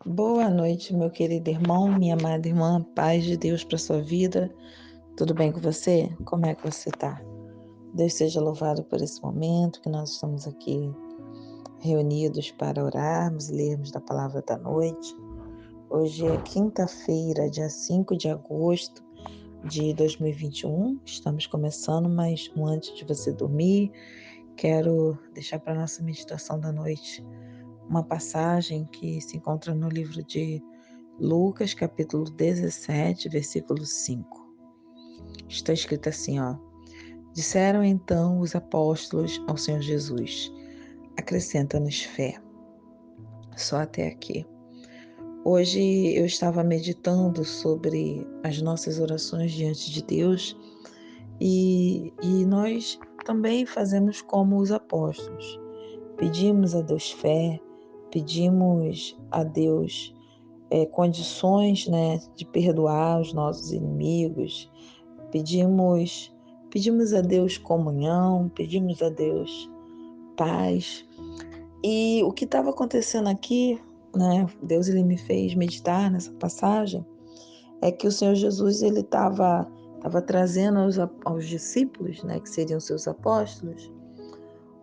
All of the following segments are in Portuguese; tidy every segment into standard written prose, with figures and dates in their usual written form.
Boa noite, meu querido irmão, minha amada irmã, paz de Deus para sua vida. Tudo bem com você? Como é que você está? Deus seja louvado por esse momento que nós estamos aqui reunidos para orarmos e lermos da palavra da noite. Hoje é quinta-feira, dia 5 de agosto de 2021. Estamos começando, mas antes de você dormir, quero deixar para nossa meditação da noite uma passagem que se encontra no livro de Lucas, capítulo 17, versículo 5. Está escrito assim, ó. Disseram então os apóstolos ao Senhor Jesus: acrescenta-nos fé. Só até aqui. Hoje eu estava meditando sobre as nossas orações diante de Deus e nós também fazemos como os apóstolos. Pedimos a Deus fé, pedimos a Deus condições, né, de perdoar os nossos inimigos, pedimos a Deus comunhão, pedimos a Deus paz. E o que estava acontecendo aqui, né, Deus ele me fez meditar nessa passagem, é que o Senhor Jesus ele estava trazendo aos discípulos, né, que seriam seus apóstolos,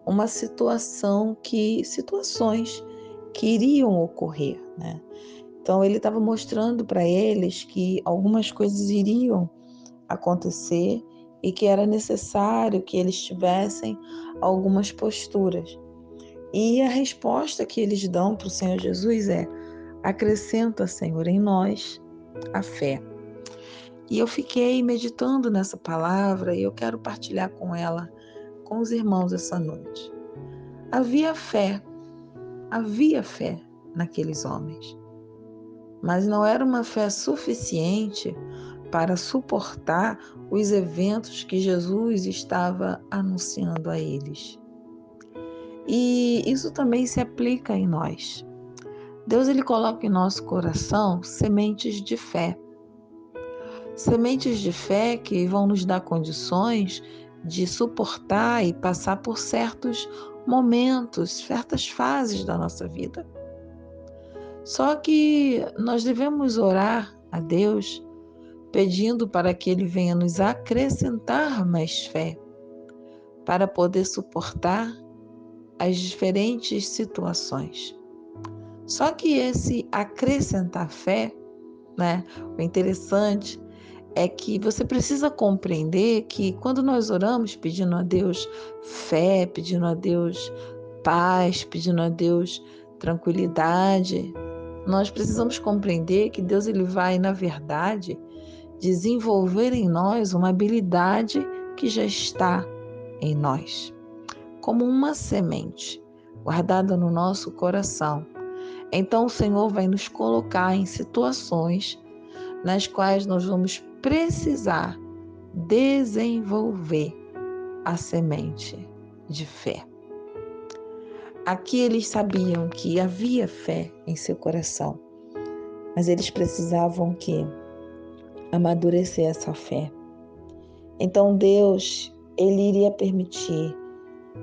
uma situações que iriam ocorrer, né? Então ele estava mostrando para eles que algumas coisas iriam acontecer e que era necessário que eles tivessem algumas posturas. E a resposta que eles dão para o Senhor Jesus é: acrescenta, Senhor, em nós a fé. E eu fiquei meditando nessa palavra e eu quero partilhar com ela, com os irmãos essa noite. Havia fé naqueles homens. Mas não era uma fé suficiente para suportar os eventos que Jesus estava anunciando a eles. E isso também se aplica em nós. Deus ele coloca em nosso coração sementes de fé. Sementes de fé que vão nos dar condições de suportar e passar por certos momentos, certas fases da nossa vida. Só que nós devemos orar a Deus pedindo para que Ele venha nos acrescentar mais fé, para poder suportar as diferentes situações. Só que esse acrescentar fé, né? O interessante é que você precisa compreender que quando nós oramos pedindo a Deus fé, pedindo a Deus paz, pedindo a Deus tranquilidade, nós precisamos compreender que Deus ele vai, na verdade, desenvolver em nós uma habilidade que já está em nós, como uma semente guardada no nosso coração. Então o Senhor vai nos colocar em situações nas quais nós vamos precisar desenvolver a semente de fé. Aqui eles sabiam que havia fé em seu coração, mas eles precisavam que amadurecer essa fé. Então Deus, ele iria permitir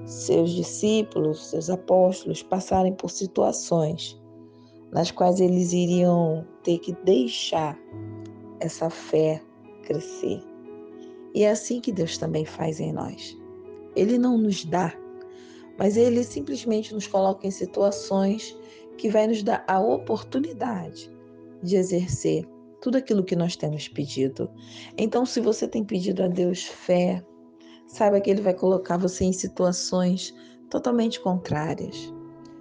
seus discípulos, seus apóstolos passarem por situações nas quais eles iriam ter que deixar essa fé crescer. E é assim que Deus também faz em nós. Ele não nos dá, mas Ele simplesmente nos coloca em situações que vai nos dar a oportunidade de exercer tudo aquilo que nós temos pedido. Então, se você tem pedido a Deus fé, saiba que Ele vai colocar você em situações totalmente contrárias.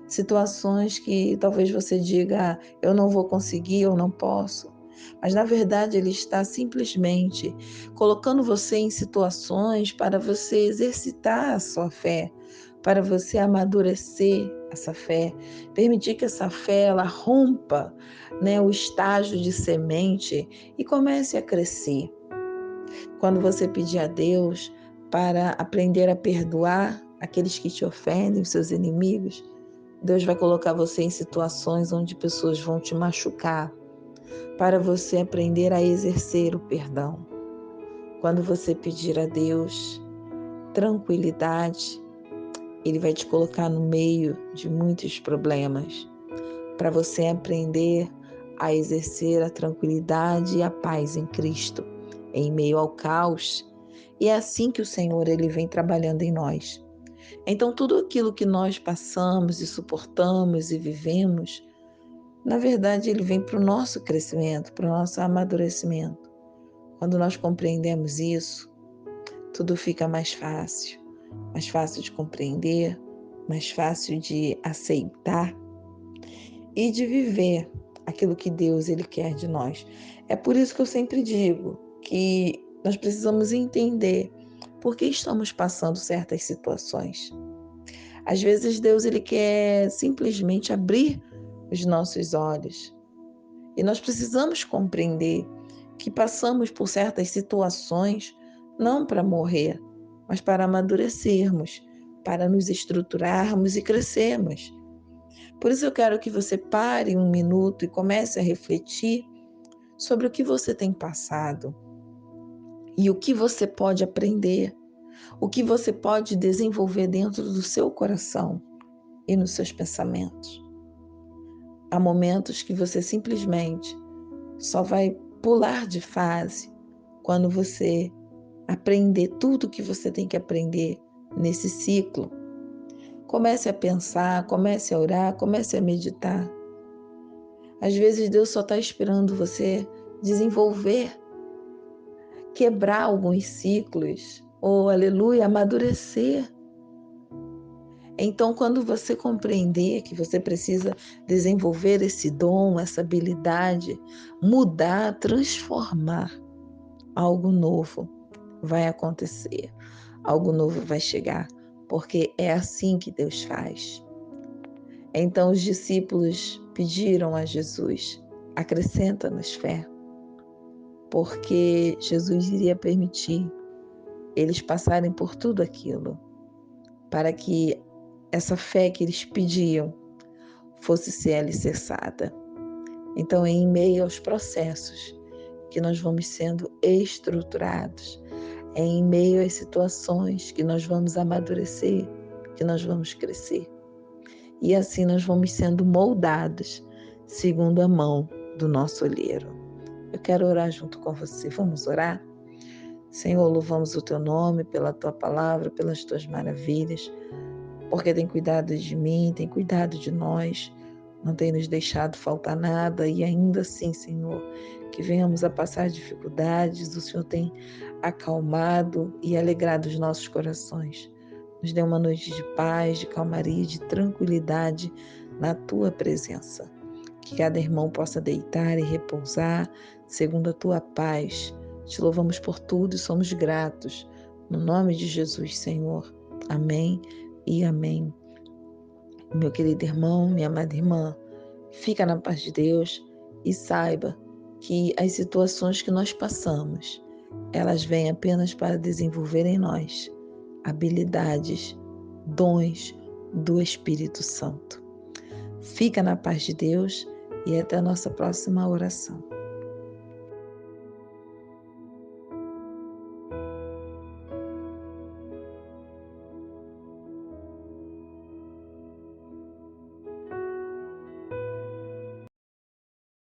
Situações que talvez você diga, eu não vou conseguir, eu não posso. Mas, na verdade, Ele está simplesmente colocando você em situações para você exercitar a sua fé, para você amadurecer essa fé, permitir que essa fé ela rompa, né, o estágio de semente e comece a crescer. Quando você pedir a Deus para aprender a perdoar aqueles que te ofendem, os seus inimigos, Deus vai colocar você em situações onde pessoas vão te machucar, para você aprender a exercer o perdão. Quando você pedir a Deus tranquilidade, Ele vai te colocar no meio de muitos problemas, para você aprender a exercer a tranquilidade e a paz em Cristo, em meio ao caos. E é assim que o Senhor ele vem trabalhando em nós. Então, tudo aquilo que nós passamos e suportamos e vivemos, na verdade, ele vem para o nosso crescimento, para o nosso amadurecimento. Quando nós compreendemos isso, tudo fica mais fácil de compreender, mais fácil de aceitar e de viver aquilo que Deus ele quer de nós. É por isso que eu sempre digo que nós precisamos entender por que estamos passando certas situações. Às vezes Deus ele quer simplesmente abrir os nossos olhos e nós precisamos compreender que passamos por certas situações não para morrer, mas para amadurecermos, para nos estruturarmos e crescermos. Por isso eu quero que você pare um minuto e comece a refletir sobre o que você tem passado e o que você pode aprender, o que você pode desenvolver dentro do seu coração e nos seus pensamentos. Há momentos que você simplesmente só vai pular de fase quando você aprender tudo o que você tem que aprender nesse ciclo. Comece a pensar, comece a orar, comece a meditar. Às vezes Deus só está esperando você desenvolver, quebrar alguns ciclos, ou, aleluia, amadurecer. Então, quando você compreender que você precisa desenvolver esse dom, essa habilidade, mudar, transformar, algo novo vai acontecer, algo novo vai chegar, porque é assim que Deus faz. Então os discípulos pediram a Jesus: acrescenta-nos fé, porque Jesus iria permitir eles passarem por tudo aquilo, para que essa fé que eles pediam fosse ser alicerçada. Então, é em meio aos processos que nós vamos sendo estruturados, é em meio às situações que nós vamos amadurecer, que nós vamos crescer. E assim nós vamos sendo moldados segundo a mão do nosso olheiro. Eu quero orar junto com você. Vamos orar? Senhor, louvamos o teu nome pela tua palavra, pelas tuas maravilhas, porque tem cuidado de mim, tem cuidado de nós, não tem nos deixado faltar nada e ainda assim, Senhor, que venhamos a passar dificuldades, o Senhor tem acalmado e alegrado os nossos corações. Nos dê uma noite de paz, de calmaria, de tranquilidade na tua presença. Que cada irmão possa deitar e repousar segundo a tua paz. Te louvamos por tudo e somos gratos. No nome de Jesus, Senhor. Amém e amém. Meu querido irmão, minha amada irmã, fica na paz de Deus e saiba que as situações que nós passamos, elas vêm apenas para desenvolver em nós habilidades, dons do Espírito Santo. Fica na paz de Deus e até a nossa próxima oração.